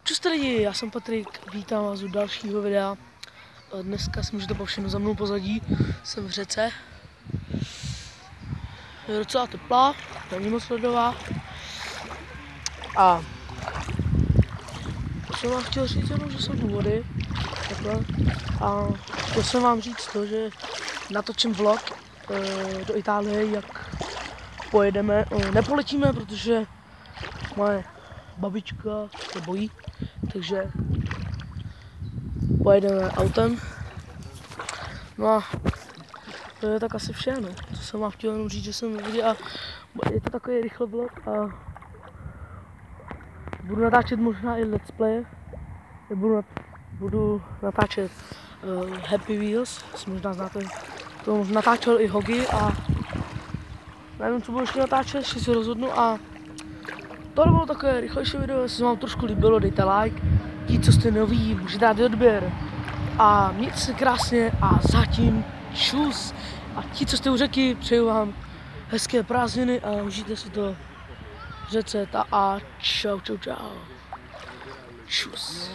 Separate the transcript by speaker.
Speaker 1: Čus lidi, já jsem Patrik, vítám vás u dalšího videa. Dneska si můžete povšimnout za mnou pozadí, jsem v řece. Je docela teplá, není moc ledová. A jsem vám chtěl říct jenom, že jsem u vody. Takhle. A chtěl jsem vám říct to, že natočím vlog do Itálie, jak pojedeme. Nepoletíme, protože moje babička se bojí, takže pojedeme autem. No a to je tak asi vše, no. To jsem vám chtěl jenom říct, že jsem viděl a je to takový rychlý vlog a budu natáčet možná i let's play. Budu natáčet Happy Wheels, možná znáte, to natáčel i Hogi a nevím, co budu ještě natáčet, ještě si rozhodnu a to bylo takové rychlejší video, jestli se vám trošku líbilo, dejte like, ti, co jste noví, můžete dát odběr a mějte se krásně a zatím čus a ti, co jste u řeky, přeju vám hezké prázdniny a užijte si to v řece a čau, čus.